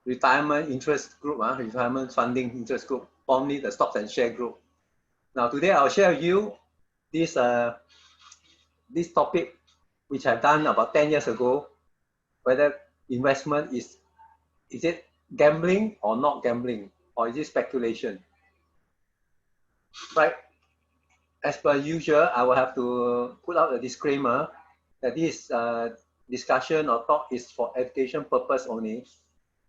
retirement interest group, retirement funding interest group, formerly the stocks and share group. Now today I'll share with you this this topic which I've done about 10 years ago, whether investment is it gambling or not gambling, or is it speculation? Right. As per usual, I will have to put out a disclaimer that this discussion or talk is for education purpose only.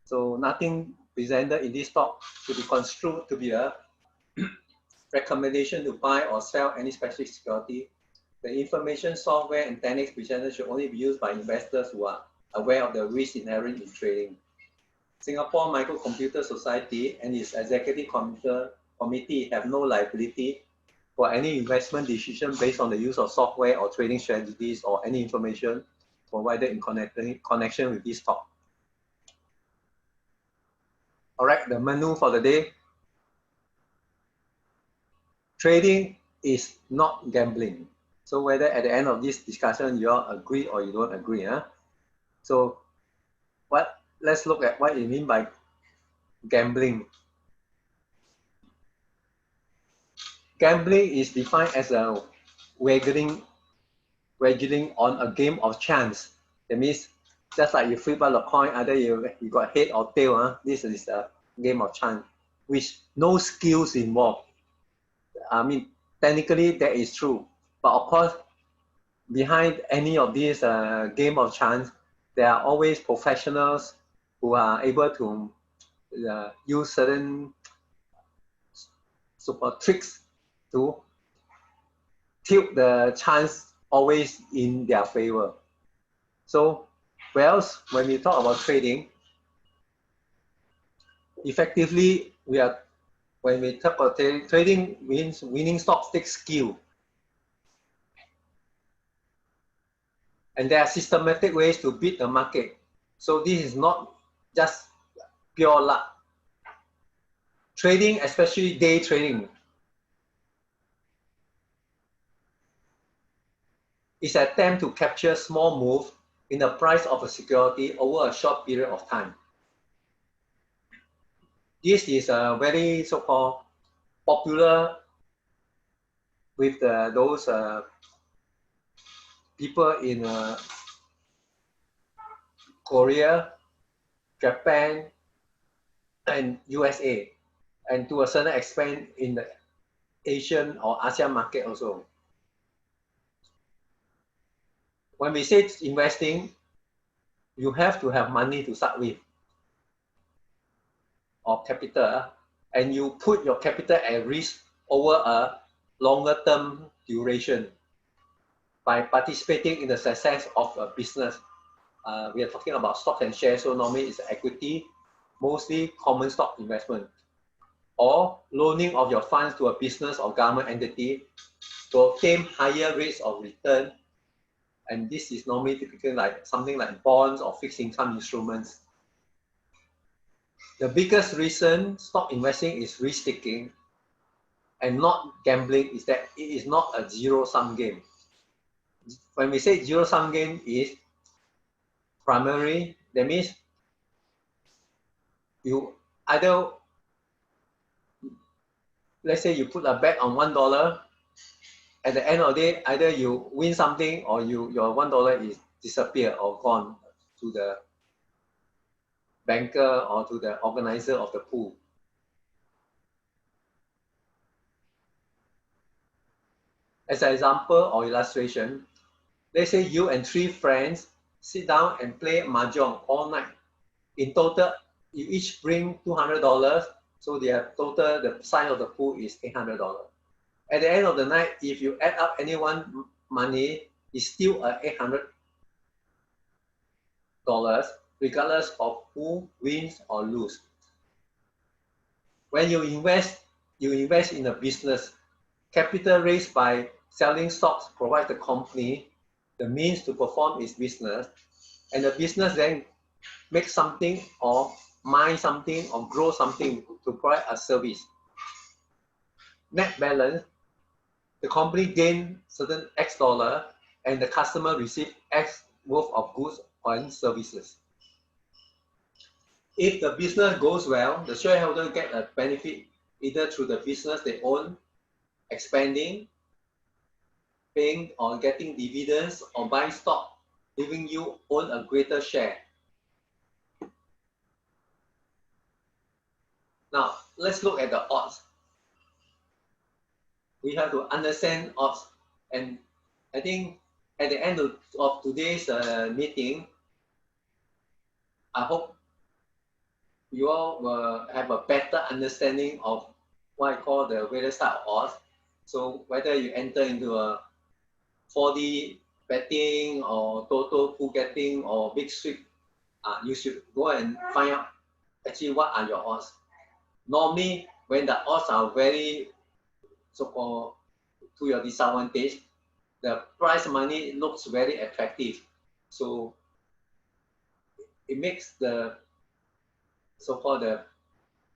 So nothing presented in this talk to be construed to be a recommendation to buy or sell any specific security. The information, software, and techniques presented should only be used by investors who are aware of the risks inherent in trading. Singapore Microcomputer Society and its executive committee have no liability for any investment decision based on the use of software or trading strategies or any information provided in connection with this talk. All right, the menu for the day. Trading is not gambling. So whether at the end of this discussion you all agree or you don't agree, huh? So let's look at what you mean by gambling. Gambling is defined as a wagering on a game of chance. That means just like you flip out a coin, either you got head or tail. This is a game of chance, which no skills involved. I mean, technically that is true, but of course, behind any of these game of chance, there are always professionals who are able to use certain super tricks to tilt the chance always in their favor. So, whereas when we talk about trading, effectively when we talk about trading means winning stocks takes skill. And there are systematic ways to beat the market. So this is not just pure luck. Trading, especially day trading, is an attempt to capture small moves in the price of a security over a short period of time. This is a very so-called popular with those people in Korea, Japan, and USA, and to a certain extent in the Asian or ASEAN market also. When we say investing, you have to have money to start with, or capital, and you put your capital at risk over a longer term duration by participating in the success of a business. We are talking about stocks and shares, so normally it's equity, mostly common stock investment, or loaning of your funds to a business or government entity to obtain higher rates of return. And this is normally typically like something like bonds or fixed income instruments. The biggest reason stock investing is risk-taking and not gambling is that it is not a zero-sum game. When we say zero-sum game is primary, that means you either, let's say you put a bet on $1, at the end of the day, either you win something or your $1 is disappear or gone to the banker or to the organizer of the pool. As an example or illustration, let's say you and 3 friends sit down and play mahjong all night. In total, you each bring $200, so the total, the size of the pool is $800. At the end of the night, if you add up anyone's money, it's still $800, regardless of who wins or loses. When you invest in a business. Capital raised by selling stocks provides the company the means to perform its business, and the business then make something or mine something or grow something to provide a service. Net balance, the company gain certain X dollar and the customer receive X worth of goods and services. If the business goes well, the shareholder get a benefit either through the business they own, expanding, paying or getting dividends, or buying stock, leaving you own a greater share. Now, let's look at the odds. We have to understand odds. And I think at the end of today's meeting, I hope you all will have a better understanding of what I call the various type of odds. So whether you enter into a 4D betting or total pool getting or big sweep, you should go and find out actually what are your odds. Normally, when the odds are very so-called to your disadvantage, the prize money looks very attractive. So it makes the so-called the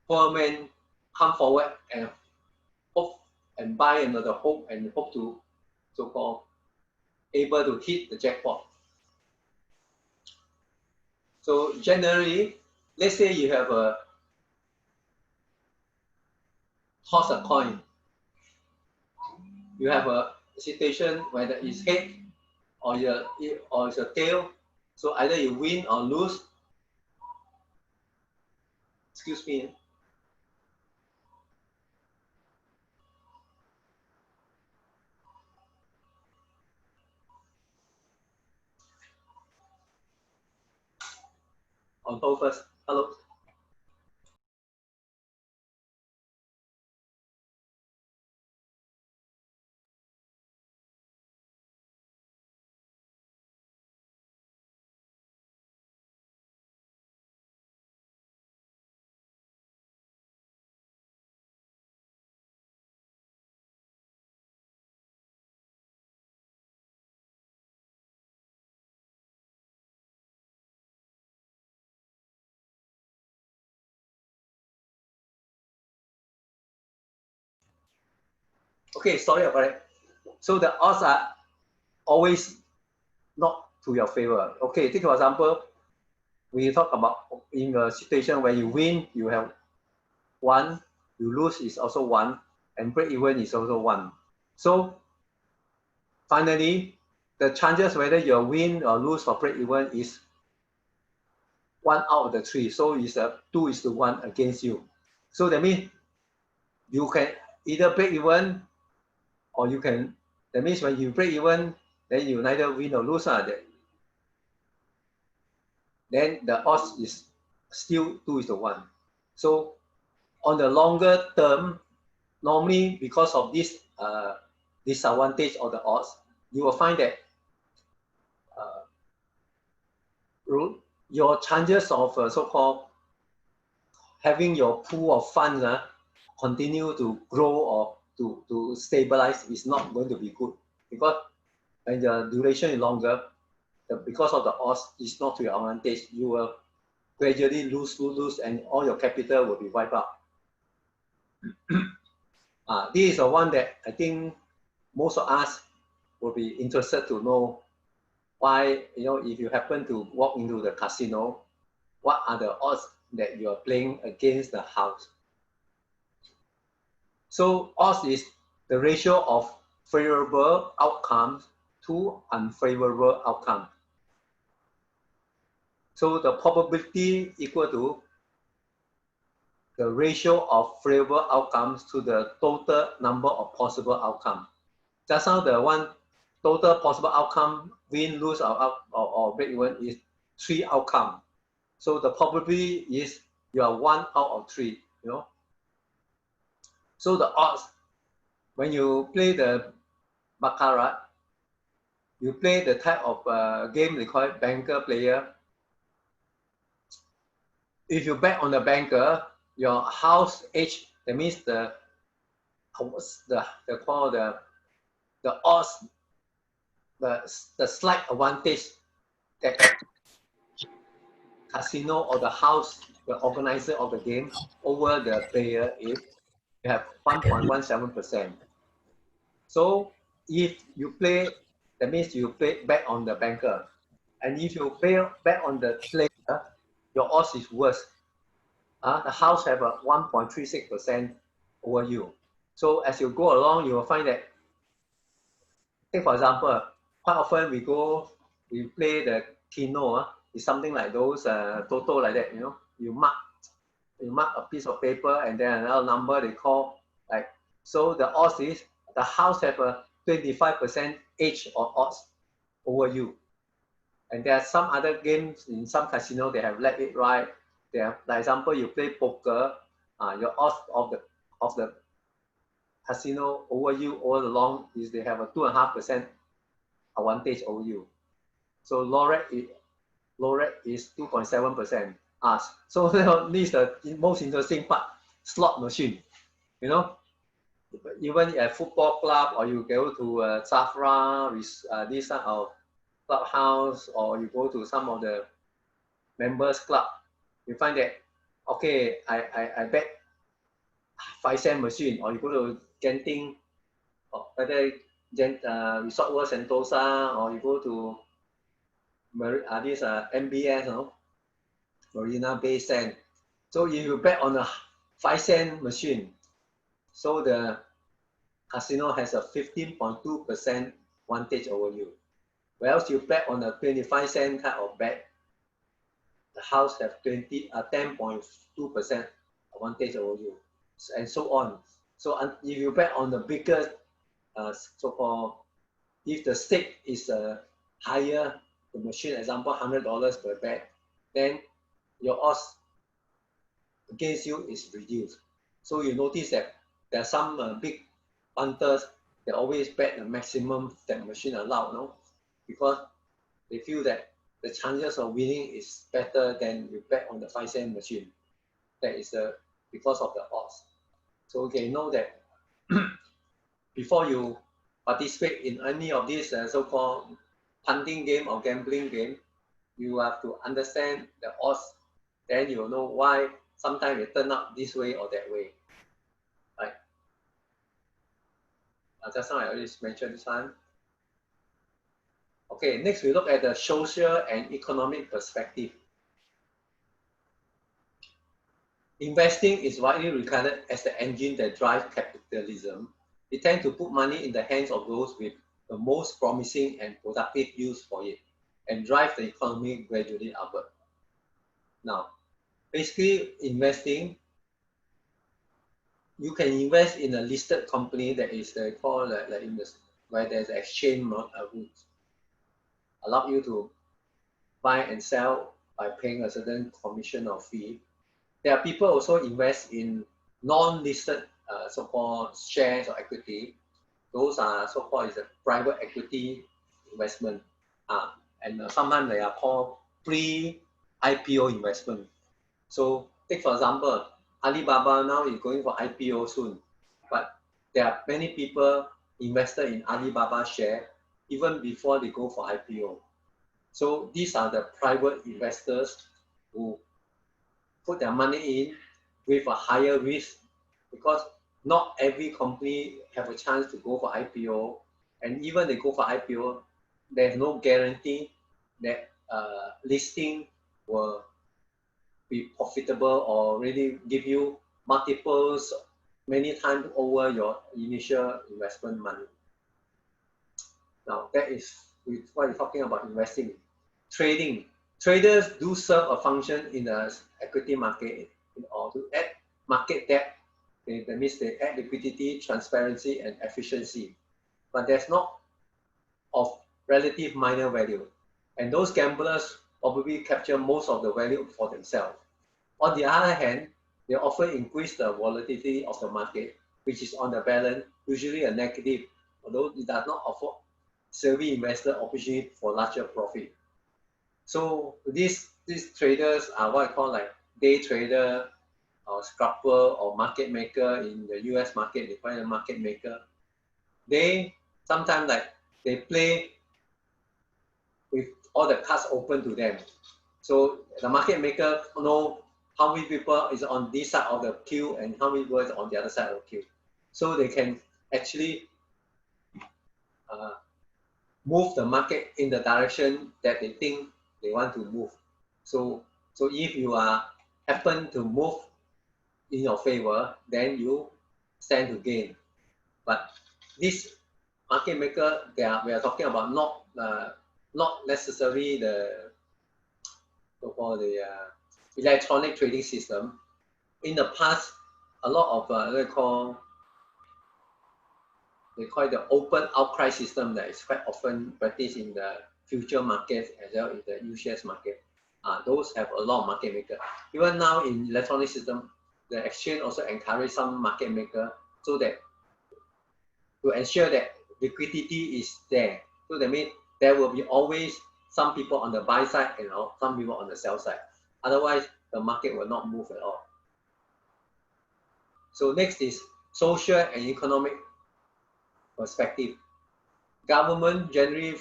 poor man come forward and hope and buy another hope and hope to so-called able to hit the jackpot. So generally, let's say you have a toss a coin. You have a situation whether it's head or it's a tail. So either you win or lose. Excuse me. On hold first. Hello. Okay, sorry about it. So the odds are always not to your favor. Okay, take for example, we talk about in a situation where you win, you have one, you lose is also one, and break even is also one. So finally, the chances whether you win or lose or break even is one out of the three. So it's a 2:1 against you. So that means you can either break even or you can, that means when you break even, then you neither win or lose. Then the odds is still 2:1. So on the longer term, normally because of this disadvantage of the odds, you will find that uh, your chances of so-called having your pool of funds continue to grow or to stabilize is not going to be good, because when the duration is longer, because of the odds is not to your advantage, you will gradually lose, and all your capital will be wiped out. This is the one that I think most of us will be interested to know why, if you happen to walk into the casino, what are the odds that you are playing against the house? So odds is the ratio of favorable outcomes to unfavorable outcomes. So the probability equal to the ratio of favorable outcomes to the total number of possible outcomes. Just now the one total possible outcome, win, lose, or break even, is 3 outcomes. So the probability is you are 1 out of 3. So the odds when you play the baccarat, you play the type of game they call it banker player. If you bet on the banker, your house age, that means the call the odds, the slight advantage that casino or the house, the organizer of the game over the player is you have 1.17%. So if you play, that means you play bet on the banker. And if you play bet on the player, your odds is worse. the house have a 1.36% over you. So as you go along, you will find that, take for example, quite often we play the Keno. It's something like those Toto like that, you know. You mark a piece of paper and then another number they call like, so the odds is the house have a 25% edge or odds over you. And there are some other games in some casino they have let it right. They have, like example, you play poker, your odds of the casino over you all along is they have a 2.5% advantage over you. So low rate is 2.7%. So this is the most interesting part. Slot machine, you know, even at football club or you go to Safra with this kind of clubhouse, or you go to some of the members club, you find that, okay, I bet 5 cent machine, or you go to Genting, or whether Resort World Sentosa, or you go to this MBS, no? Marina Bay Sand. So if you bet on a 5 cent machine, so the casino has a 15.2% advantage over you. Whereas you bet on a 25-cent type of bet, the house have 10.2% advantage over you, and so on. So if you bet on the bigger, so-called, if the stake is higher, the machine, example, $100 per bet, then your odds against you is reduced. So you notice that there are some big punters, they always bet the maximum that machine allowed, no? Because they feel that the chances of winning is better than you bet on the 5 cent machine. That is because of the odds. So okay, know that before you participate in any of these so-called punting game or gambling game, you have to understand the odds. Then you will know why sometimes it turn out this way or that way. Right? Just now I already mentioned this one. Okay, next we look at the social and economic perspective. Investing is widely regarded as the engine that drives capitalism. It tends to put money in the hands of those with the most promising and productive use for it, and drive the economy gradually upward. Now, basically investing, you can invest in a listed company that is called where there's exchange rules, allow you to buy and sell by paying a certain commission or fee. There are people also invest in non-listed so-called shares or equity. Those are so-called is a private equity investment. And sometimes they are called pre-IPO investment. So take for example, Alibaba now is going for IPO soon, but there are many people invested in Alibaba share even before they go for IPO. So these are the private investors who put their money in with a higher risk, because not every company have a chance to go for IPO, and even they go for IPO, there's no guarantee that listing will be profitable or really give you multiples many times over your initial investment money. Now that is what we're talking about investing. Trading. Traders do serve a function in the equity market in order to add market depth. That means they add liquidity, transparency, and efficiency. But there's not of relative minor value. And those gamblers probably capture most of the value for themselves. On the other hand, they often increase the volatility of the market, which is on the balance usually a negative, although it does not offer savvy investor opportunity for larger profit. So these traders are what I call like day trader or scalper or market maker. In the US market, they call it a market maker. They sometimes like they play with all the cards open to them. So the market maker know how many people is on this side of the queue and how many people is on the other side of the queue. So they can actually move the market in the direction that they think they want to move. So if you are happen to move in your favor, then you stand to gain. But this market maker, we are talking about not necessarily the so-called the electronic trading system. In the past, a lot of they call it the open outcry system that is quite often practiced in the future markets as well as the U-shares market. Those have a lot of market maker. Even now in electronic system, the exchange also encourage some market maker so that to ensure that liquidity is there. So that means there will be always some people on the buy side and some people on the sell side. Otherwise, the market will not move at all. So next is social and economic perspective. Government generally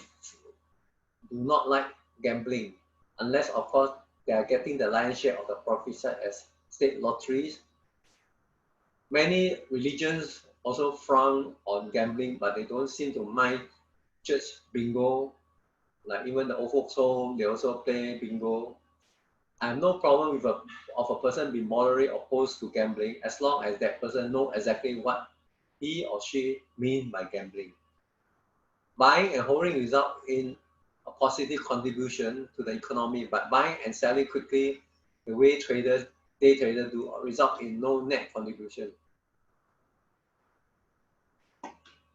do not like gambling unless, of course, they are getting the lion's share of the profit side as state lotteries. Many religions also frown on gambling, but they don't seem to mind church bingo. Like even the old folks home, they also play bingo. I have no problem with a person being morally opposed to gambling as long as that person knows exactly what he or she mean by gambling. Buying and holding result in a positive contribution to the economy, but buying and selling quickly, the way day traders do, result in no net contribution.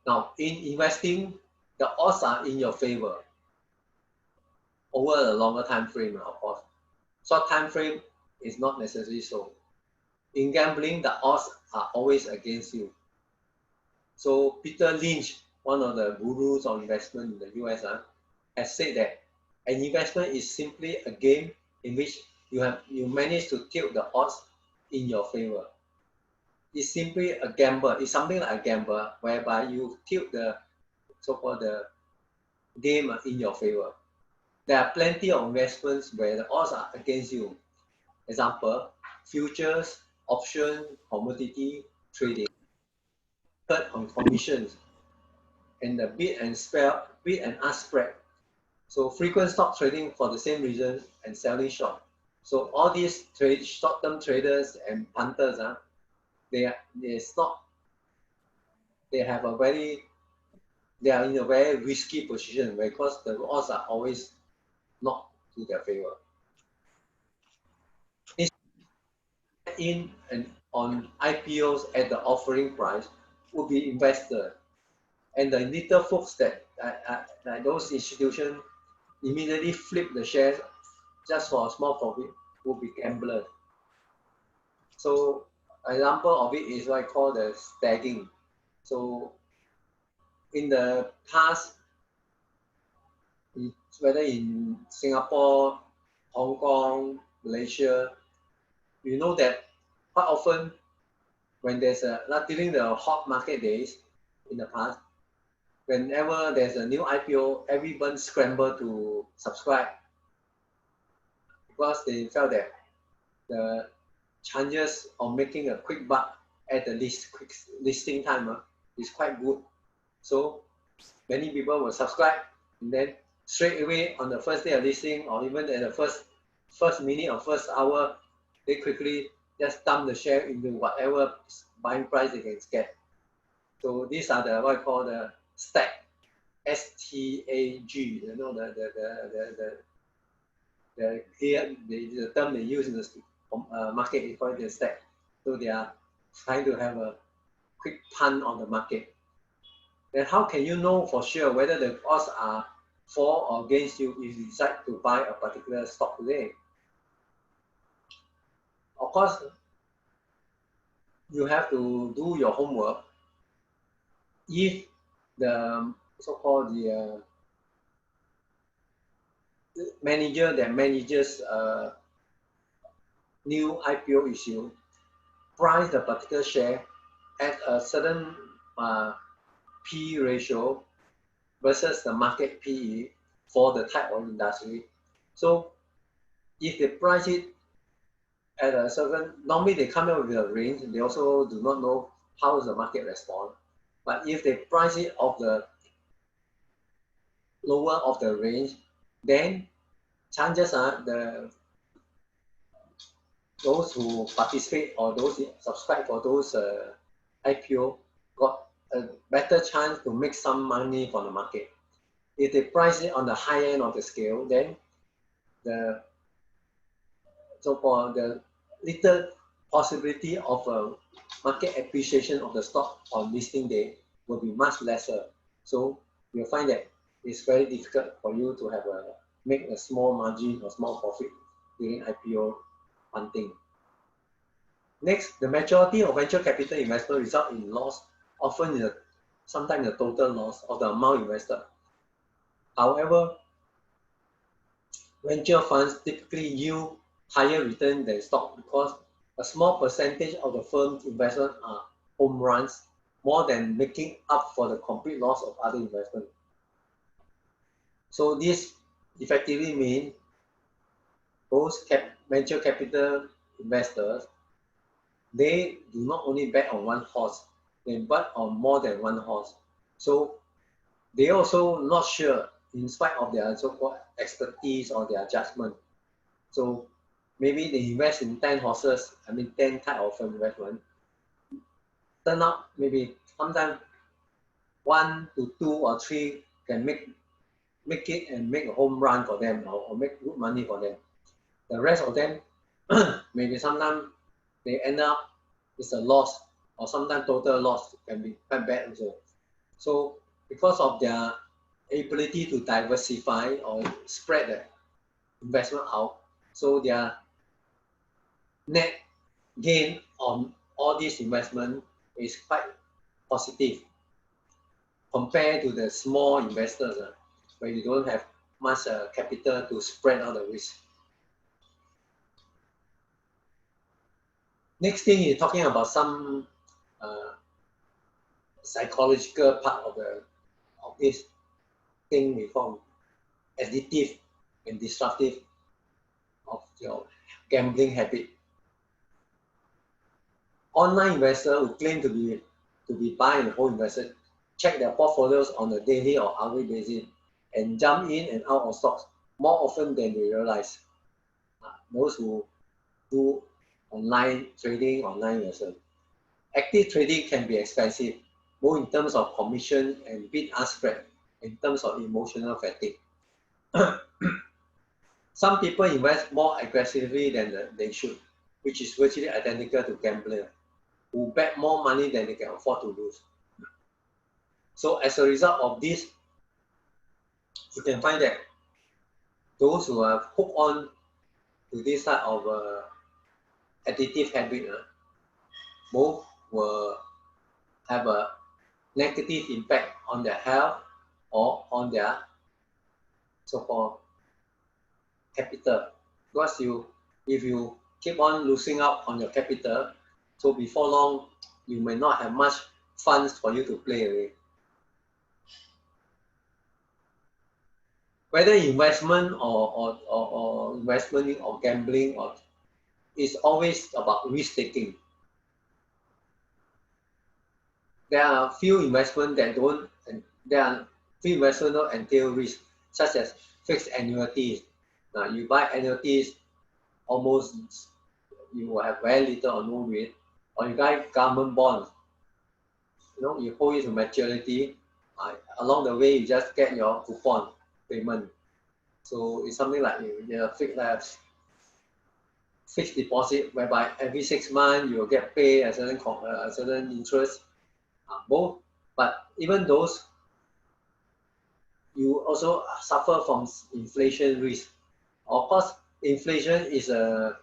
Now, in investing, the odds are in your favor over a longer time frame, of course. Short time frame is not necessarily so. In gambling, the odds are always against you. So Peter Lynch, one of the gurus of investment in the US, has said that an investment is simply a game in which you manage to tilt the odds in your favor. It's simply a gamble. It's something like a gamble whereby you tilt the so-called the game in your favor. There are plenty of investments where the odds are against you. Example, futures, option, commodity trading, on commissions, and the bid and ask spread. So frequent stock trading for the same reason and selling short. So all these short-term traders and punters, they are in a very risky position because the odds are always not to their favor. In and on IPOs at the offering price would be investor, and the little folks that those institutions immediately flip the shares just for a small profit would be gamblers. So an example of it is what I call the stagging. So in the past, whether in Singapore, Hong Kong, Malaysia, you know that quite often when there's during the hot market days in the past, whenever there's a new IPO, everyone scramble to subscribe because they felt that the chances of making a quick buck at the quick listing time is quite good. So many people will subscribe, and then straight away on the first day of listing, or even at the first minute or first hour, they quickly just dump the share into whatever buying price they can get. So these are the what I call the stag, S-T-A-G. You know the term they use in the market is called the stag. So they are trying to have a quick punt on the market. Then how can you know for sure whether the odds are for or against you if you decide to buy a particular stock today? Of course, you have to do your homework. If the so-called the manager that manages new IPO issue price the particular share at a certain P ratio versus the market PE for the type of industry. So if they price it at a certain, normally they come up with a range, they also do not know how is the market respond. But if they price it of the lower of the range, then chances are those who participate or those who subscribe for those IPO got a better chance to make some money from the market. If they price it on the high end of the scale, then the so for the little possibility of a market appreciation of the stock on listing day will be much lesser. So you'll find that it's very difficult for you to have a make a small margin or small profit during IPO hunting. Next, the majority of venture capital investment result in loss, often in sometimes the total loss of the amount invested. However, venture funds typically yield higher return than stock because a small percentage of the firm's investment are home runs, more than making up for the complete loss of other investment. So this effectively means those venture capital investors, they do not only bet on one horse, they bet on more than one horse. So they also not sure in spite of their so-called expertise or their judgment. So maybe they invest in 10 horses, 10 type of investment. Turn out maybe sometimes 1 to 2 or 3 can make it and make a home run for them or make good money for them. The rest of them, maybe sometimes they end up it's a loss or sometimes total loss can be quite bad also. So because of their ability to diversify or spread the investment out, so their net gain on all this investment is quite positive compared to the small investors where you don't have much capital to spread out the risk. Next thing is talking about some psychological part of this thing we call addictive and disruptive of your gambling habit. Online investors who claim to be buy and hold investors check their portfolios on a daily or hourly basis and jump in and out of stocks more often than they realize. Those who do online trading, online investment. Active trading can be expensive, both in terms of commission and bid-ask spread, in terms of emotional fatigue. Some people invest more aggressively than they should, which is virtually identical to gamblers who bet more money than they can afford to lose. So as a result of this, you can find that those who are hooked on to this type of addictive habit, both will have a negative impact on their health or on their so-called capital. Because if you keep on losing out on your capital, so before long, you may not have much funds for you to play away. Whether investment or investment or gambling is always about risk-taking. There are few investments that don't entail risk, such as fixed annuities. Now you buy annuities, almost you will have very little or no risk. Or you buy government bonds. You hold it to maturity. Along the way, you just get your coupon payment. So it's something like fixed deposit, whereby every 6 months you will get paid a certain interest. Both, but even those, you also suffer from inflation risk. Of course, inflation is a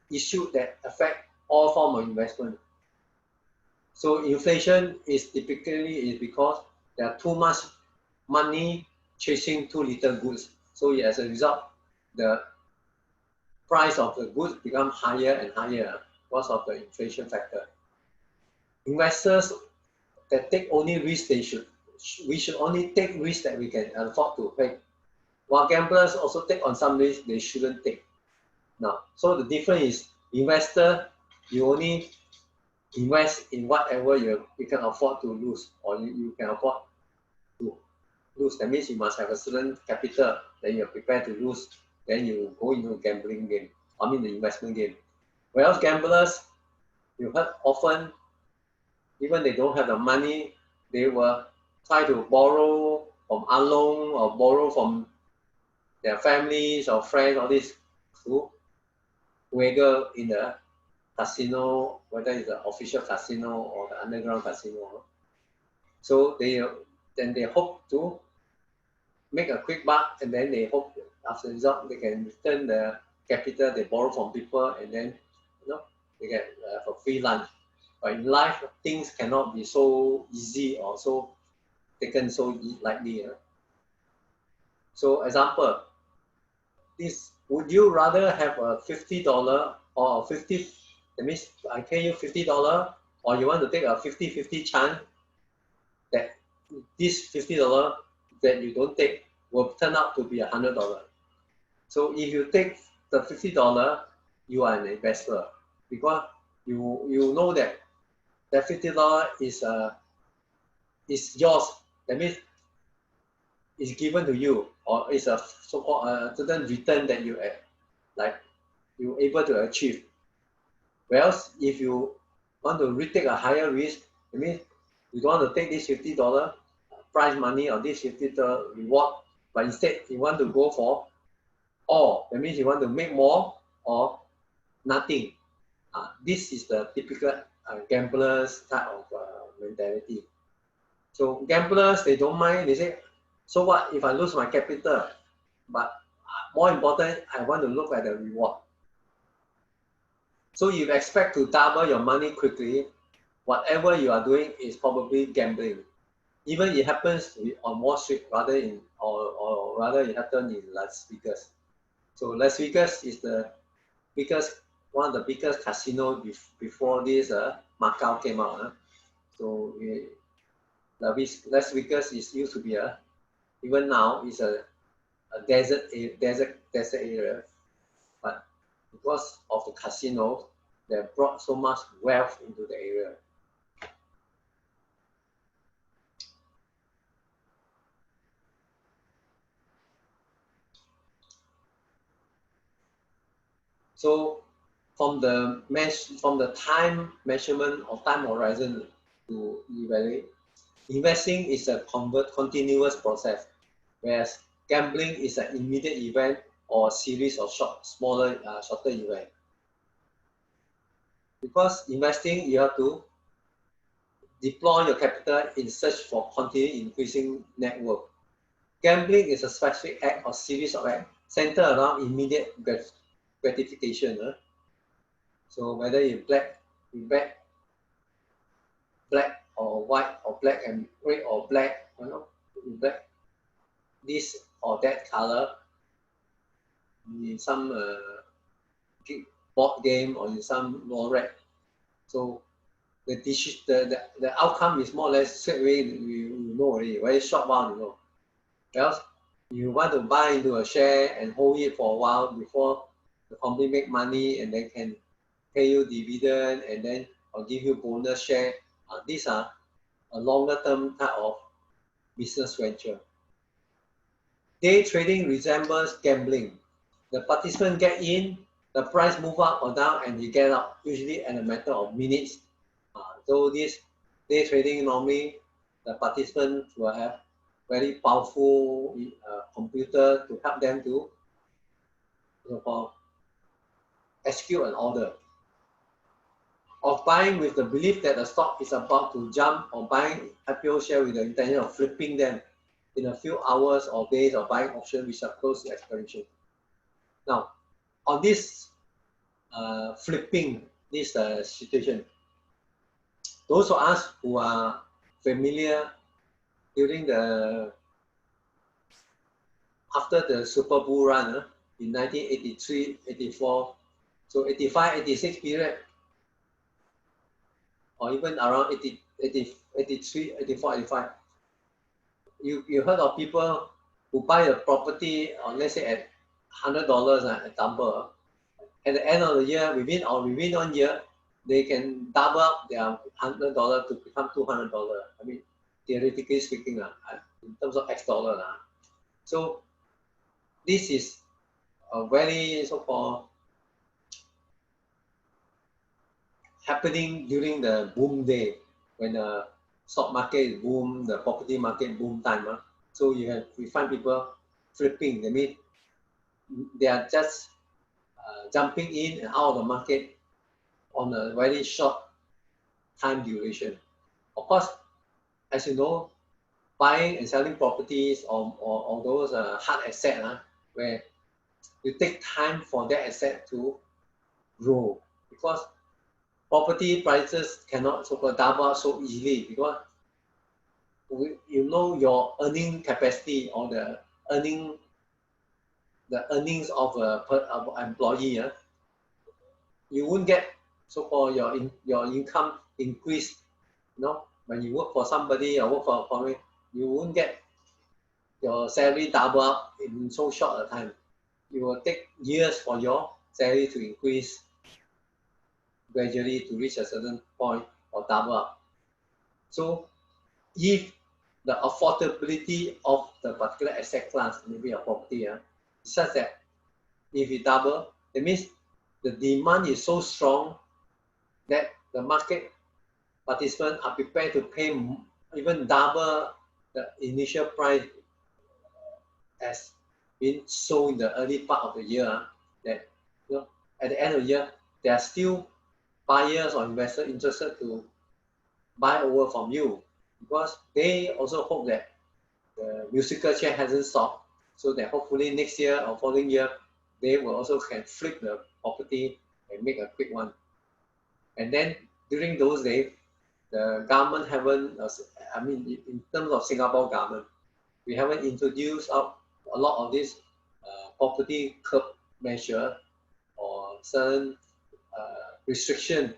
issue that affect all form of investment. So inflation is typically because there are too much money chasing too little goods. So as a result, the price of the goods become higher and higher because of the inflation factor. Investors that take only risk, we should only take risks that we can afford to take. While gamblers also take on some risks they shouldn't take. Now, so the difference is investor, you only invest in whatever you can afford to lose or you can afford to lose. That means you must have a certain capital that you are prepared to lose. Then you go into a gambling game. I mean the investment game. Whereas gamblers, you heard often, even they don't have the money, they will try to borrow from along or borrow from their families or friends, all this, to waggle in the casino, whether it's the official casino or the underground casino. So then they hope to make a quick buck, and then they hope after the result they can return the capital they borrow from people, and then they get a free lunch. But in life, things cannot be so easy or so taken so lightly. So example, this would you rather have a $50 or a 50, that means I pay you $50, or you want to take a 50-50 chance that this $50 that you don't take will turn out to be $100. So if you take the $50, you are an investor, because you know that that $50 is yours. That means it's given to you, or it's a so-called certain return that you like you're able to achieve. Whereas if you want to retake a higher risk, it means you don't want to take this $50 prize money or this $50 reward, but instead you want to go for all. That means you want to make more or nothing. This is the typical gamblers type of mentality. So gamblers, they don't mind. They say, so what if I lose my capital? But more important, I want to look at the reward. So if you expect to double your money quickly, whatever you are doing is probably gambling. Even it happens on Wall Street rather or rather it happened in Las Vegas. So Las Vegas is one of the biggest casino before this Macau came out. So Las Vegas is used to be even now is a desert area, but because of the casinos, they brought so much wealth into the area. So from the time measurement or time horizon to evaluate, investing is a continuous process, whereas gambling is an immediate event or a series of shorter events. Because investing, you have to deploy your capital in search for continuing increasing net worth. Gambling is a specific act or series of acts centered around immediate gratification. So whether you bet black or white or black and red or black, you bet this or that color in some board game or in some red. So the outcome is more or less straight away you know already, very short while you know. Else you want to buy into a share and hold it for a while before the company make money and then can pay you dividend and then or give you bonus share. These are a longer term type of business venture. Day trading resembles gambling. The participant get in, the price move up or down, and he get out, usually in a matter of minutes. So this day trading, normally the participants will have very powerful computer to help them to execute an order. Of buying with the belief that the stock is about to jump, or buying IPO share with the intention of flipping them in a few hours or days, or buying options which are close to expiration. Now, on this flipping, this situation, those of us who are familiar during after the Super Bull run in 1983, 84, so 85, 86 period, or even around 83, 84, 85, you heard of people who buy a property, let's say at $100 a example. At the end of the year, within 1 year, they can double up their $100 to become $200. I mean, theoretically speaking, in terms of X dollar. So this is a very so-called happening during the boom day when the stock market boom, the property market boom time. So we find people flipping. That means they are just jumping in and out of the market on a very short time duration. Of course, as you know, buying and selling properties or those hard assets where you take time for that asset to grow, because property prices cannot so-called double so easily, because you know your earning capacity or the earnings of of employee. You won't get so-called your income increase. When you work for somebody or work for a foreign, you won't get your salary double up in so short a time. It will take years for your salary to increase gradually to reach a certain point or double up. So if the affordability of the particular asset class, maybe a property, such that if it double, it means the demand is so strong that the market participants are prepared to pay even double the initial price as been sold in the early part of the year. That at the end of the year, there are still buyers or investors interested to buy over from you, because they also hope that the musical chair hasn't stopped, so that hopefully next year or following year they will also can flip the property and make a quick one. And then during those days, the government haven't, in terms of Singapore government, we haven't introduced a lot of this property curb measure or certain restriction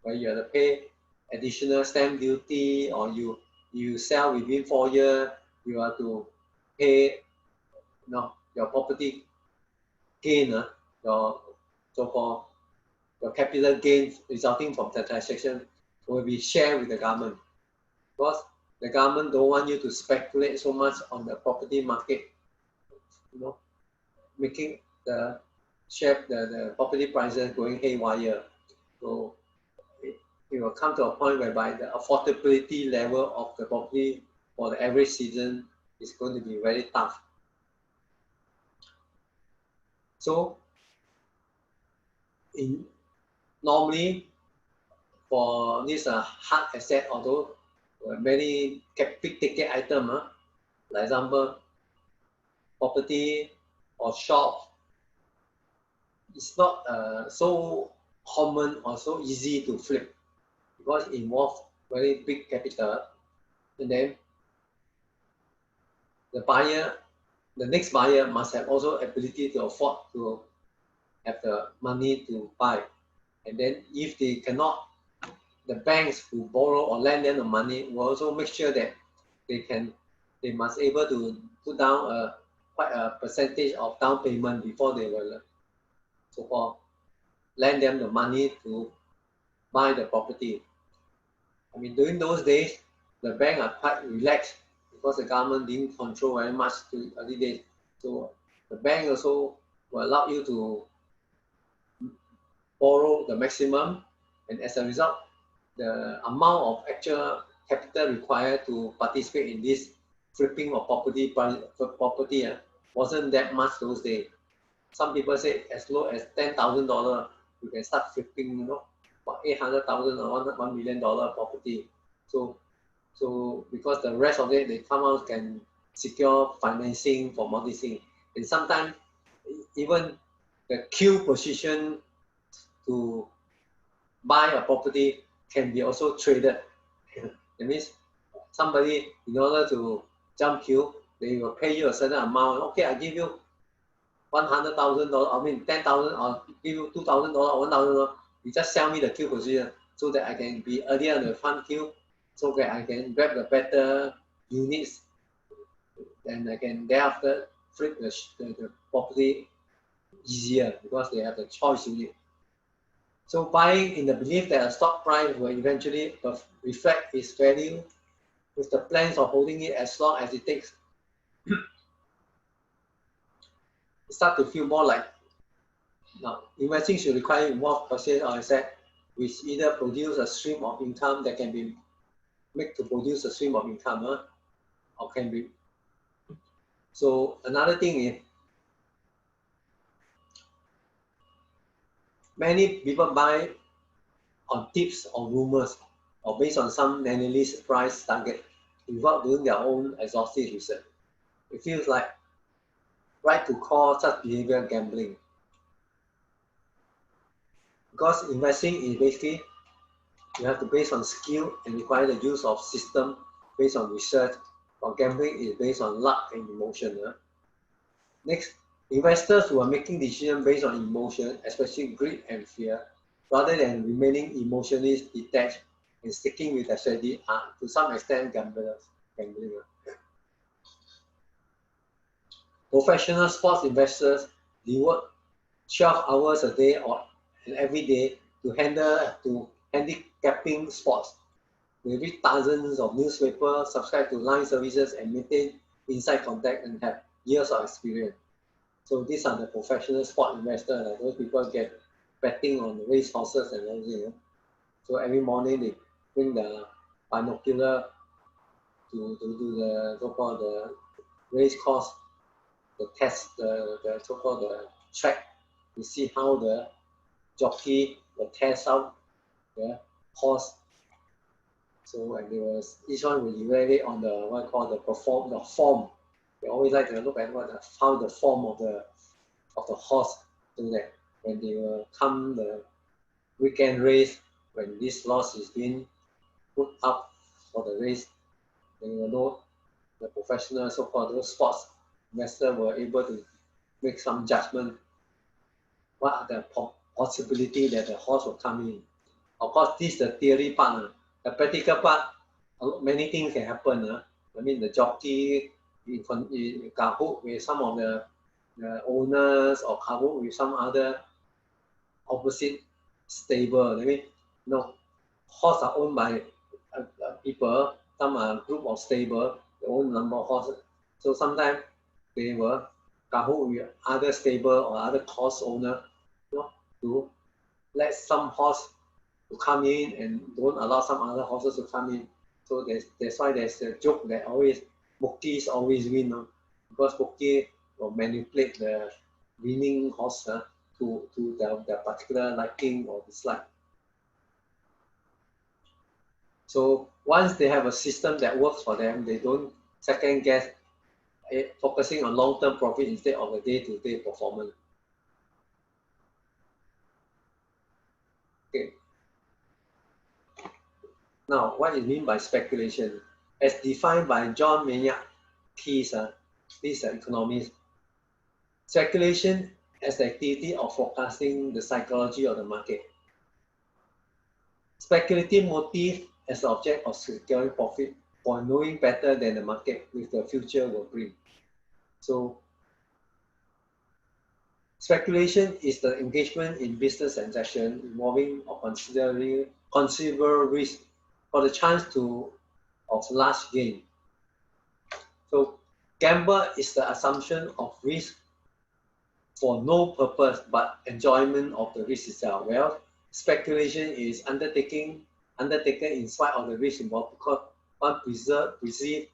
where you have to pay additional stamp duty, or you sell within 4 years, you have to pay your property gain, your so-called your capital gains resulting from the transaction will be shared with the government, because the government don't want you to speculate so much on the property market, making the property prices going haywire. So it will come to a point whereby the affordability level of the property for the average citizen is going to be very tough. So normally for this hard asset, although many big ticket item, like example, property or shop, it's not so common or so easy to flip, because it involves very big capital, and then the next buyer must have also ability to afford to have the money to buy. And then if they cannot, the banks who borrow or lend them the money will also make sure that they must able to put down quite a percentage of down payment before they will so-called lend them the money to buy the property. During those days, the bank are quite relaxed because the government didn't control very much to early days. So the bank also will allow you to borrow the maximum, and as a result, the amount of actual capital required to participate in this flipping of property wasn't that much those days. Some people say as low as $10,000 you can start flipping, for 800,000 or $1 million property. So because the rest of it, they come out can secure financing for mortgaging, and sometimes even the queue position to buy a property can be also traded. That means somebody, in order to jump queue, they will pay you a certain amount. Okay, I give you $100,000, 10,000, or give you $2,000, $1,000. You just sell me the queue position so that I can be earlier in the front queue, so that I can grab the better units, and I can thereafter flip the property easier because they have the choice unit. So buying in the belief that a stock price will eventually reflect its value, with the plans of holding it as long as it takes, start to feel more like investing should require more purchase or asset which either produce a stream of income that can be made to produce a stream of income, or can be. So another thing is many people buy on tips or rumors or based on some analyst price target without doing their own exhaustive research. It feels like right to call such behavior gambling. Because investing is basically you have to base on skill and require the use of system based on research, while gambling is based on luck and emotion. Next, investors who are making decisions based on emotion, especially greed and fear, rather than remaining emotionally detached and sticking with their strategy, are to some extent gamblers. Gambling. Professional sports investors devote 12 hours a day or every day to handicapping sports. They read thousands of newspapers, subscribe to line services, and maintain inside contact and have years of experience. So these are the professional sport investors. Like those people get betting on the race horses and everything. So every morning they bring the binocular to do the so-called the race course, the test, the so-called the track to see how the jockey will test out the horse. So and they was each one will evaluate on the what called the form. They always like to look at how the form of the horse, so that when they will come the weekend race, when this loss is being put up for the race, they will know the professional so-called those sports investor were able to make some judgment what are the possibility that the horse will come in. Of course, this is the theory part. The practical part, many things can happen. I mean, the jockey kahoot with some of the owners or kahoot with some other opposite stable. I mean, horses are owned by people. Some are group of stable. They own number of horses. So sometimes they will kahoot with other stable or other horse owner, to let some horse to come in and don't allow some other horses to come in. So that's why there's a joke that always bookies always win, because bookie will manipulate the winning horse to their particular liking or dislike. So once they have a system that works for them, they don't second guess it, focusing on long-term profit instead of the day-to-day performance. Okay. Now, what is mean by speculation? As defined by John Maynard Keynes, this economist, speculation as the activity of forecasting the psychology of the market. Speculative motive as the object of securing profit or knowing better than the market with the future will bring. So, speculation is the engagement in business transaction involving or considerable risk for the chance of large gain. So, gamble is the assumption of risk for no purpose but enjoyment of the risk itself. Well, speculation is undertaken in spite of the risk involved because one perceive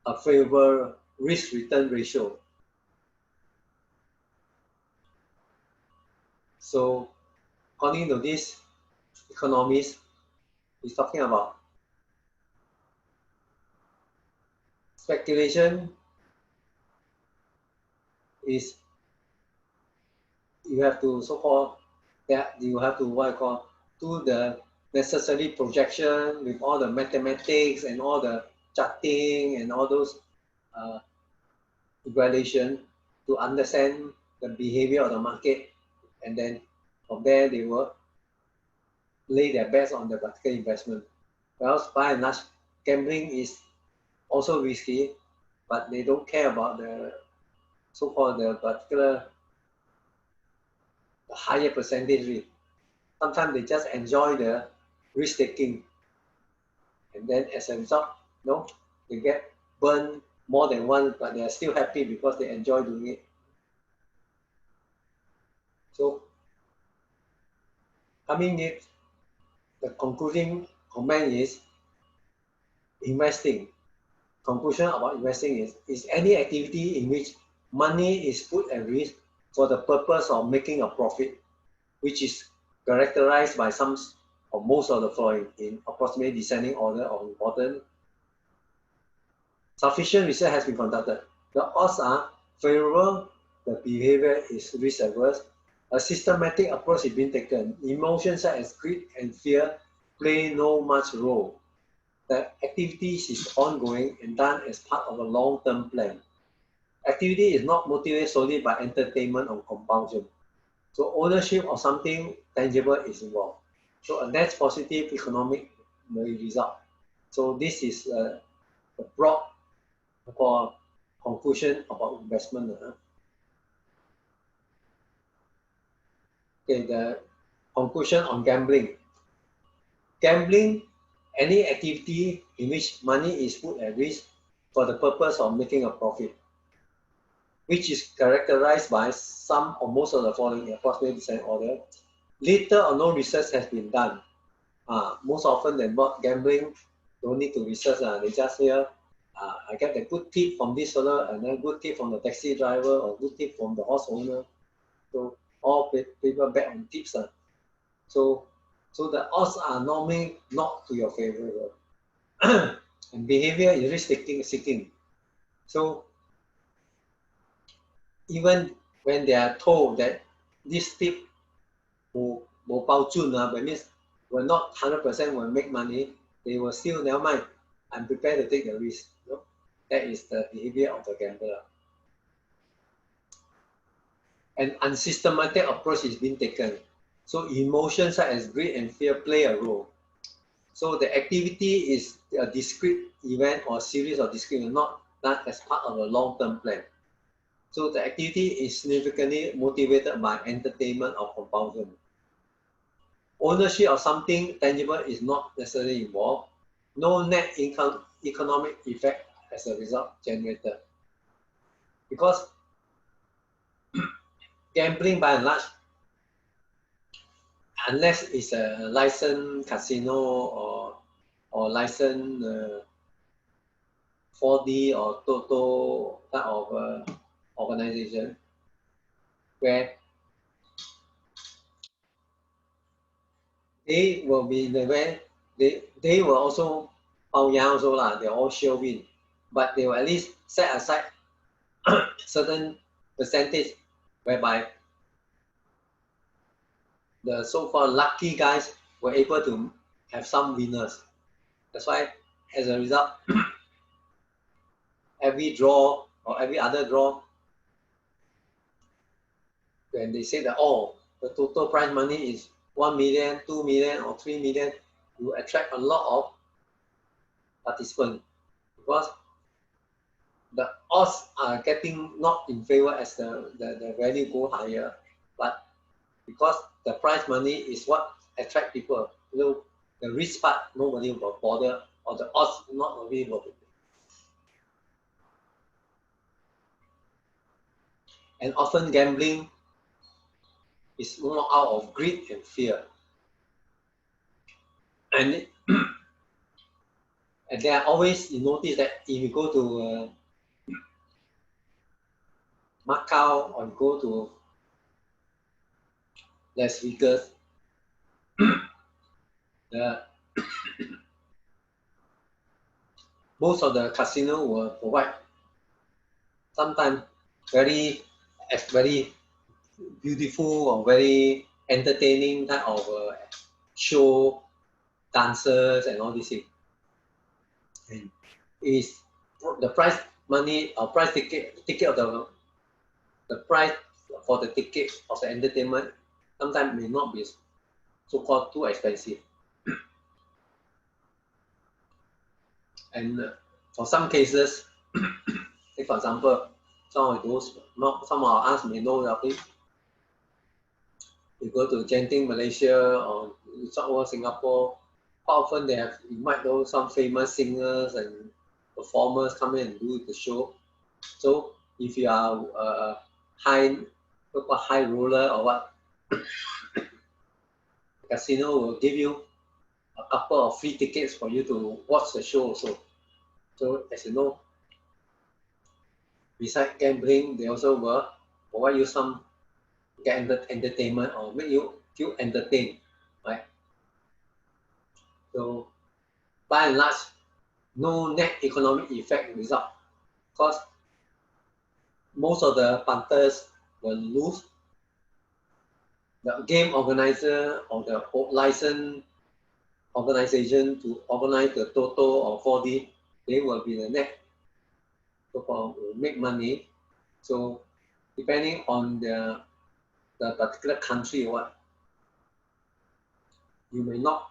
a favorable risk-return ratio. So, according to this economist, he's talking about speculation is you have to so-called that you have to what I call do the necessary projection with all the mathematics and all the charting and all those evaluation to understand the behavior of the market, and then from there they will lay their bets on the particular investment. Well, by and large, gambling is also risky, but they don't care about the so-called the particular higher percentage risk. Sometimes they just enjoy the risk taking, and then as a result, they get burned more than once, but they are still happy because they enjoy doing it. So Coming in, the concluding comment is investing. Conclusion about investing is any activity in which money is put at risk for the purpose of making a profit, which is characterized by some or most of the following in approximately descending order of importance. Sufficient research has been conducted. The odds are favorable, the behavior is risk averse, a systematic approach is being taken. Emotions such as greed and fear play no much role. The activities is ongoing and done as part of a long-term plan. Activity is not motivated solely by entertainment or compulsion. So ownership of something tangible is involved. So a net positive economic result. So this is a broad for conclusion about investment. Okay, the conclusion on gambling. Gambling, any activity in which money is put at risk for the purpose of making a profit, which is characterized by some or most of the following approximately the same order. Little or no research has been done. Most often than not, gambling don't need to research. They just hear, I get a good tip from this fellow, and then good tip from the taxi driver, or good tip from the horse owner. So all people bet on tips. So the odds are normally not to your favor. And behavior is risk seeking. So even when they are told that this tip will bao zun, that means will not 100% will make money, they will still never mind. I'm prepared to take the risk. That is the behavior of the gambler. An unsystematic approach is being taken. So emotions such as greed and fear play a role. So the activity is a discrete event or series of discrete events, not done as part of a long-term plan. So the activity is significantly motivated by entertainment or compulsion. Ownership of something tangible is not necessarily involved. No net income economic effect as a result generated. Because gambling by and large, unless it's a licensed casino or licensed 4D or Toto type of organization, where they will be the way they will also also lah, they all sure win, but they will at least set aside certain percentage whereby the so-called lucky guys were able to have some winners. That's why as a result, every draw or every other draw, when they say that, oh, the total prize money is 1 million, 2 million, or 3 million, you attract a lot of participants because the odds are getting not in favor as the value go higher, but because the prize money is what attract people. The risk part, nobody will bother, or the odds not available. And often gambling is more out of greed and fear. And, and there are always, you notice that if you go to Macau or go to Las Vegas, most of the casino will provide sometimes very beautiful or very entertaining type of show, dancers and all these things. And is the price money or price ticket of the price for the ticket of the entertainment sometimes may not be so-called too expensive. And for some cases, take for example, some of us may know roughly. You go to Genting, Malaysia, or somewhere Singapore, how often they might know some famous singers and performers come in and do the show. So if you are a high roller or what, casino will give you a couple of free tickets for you to watch the show also. So as you know, besides gambling, they also will provide you some get entertainment or make you feel entertained, right? So by and large, no net economic effect result because most of the punters will lose. The game organizer or the license organization to organize the Toto or 4D, they will be the net so make money. So depending on the particular country or what, you may not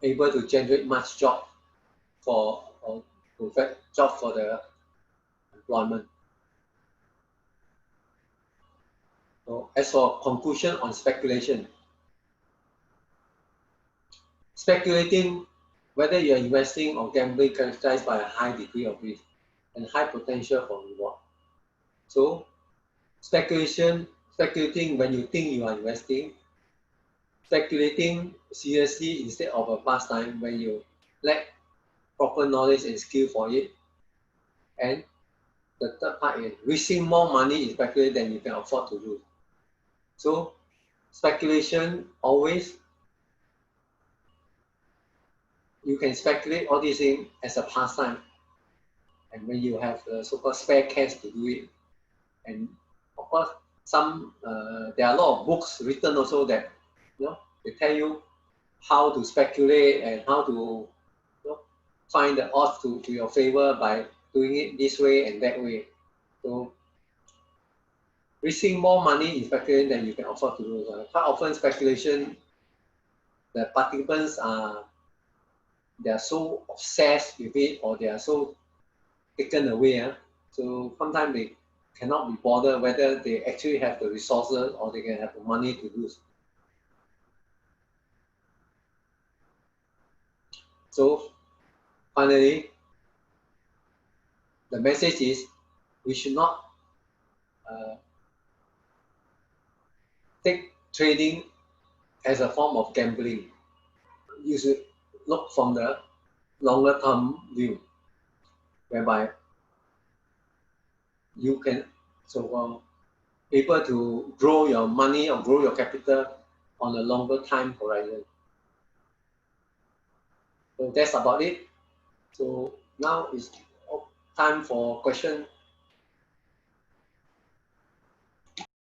able to generate much job for or in fact job for the employment. So as for conclusion on speculation, speculating whether you are investing or gambling characterized by a high degree of risk and high potential for reward. So speculating when you think you are investing, speculating seriously instead of a pastime when you lack proper knowledge and skill for it, and the third part is risking more money in speculation than you can afford to lose. So speculation always, you can speculate all these things as a pastime, and when you have the so-called spare cash to do it, and of course there are a lot of books written also that they tell you how to speculate and how to find the odds to your favor by doing it this way and that way. So risking more money in speculation than you can afford to lose. Quite often speculation, the participants they are so obsessed with it or they are so taken away. So sometimes they cannot be bothered whether they actually have the resources or they can have the money to lose. So finally, the message is we should not take trading as a form of gambling. You should look from the longer term view, whereby you can able to grow your money or grow your capital on a longer time horizon. So that's about it. So now is time for question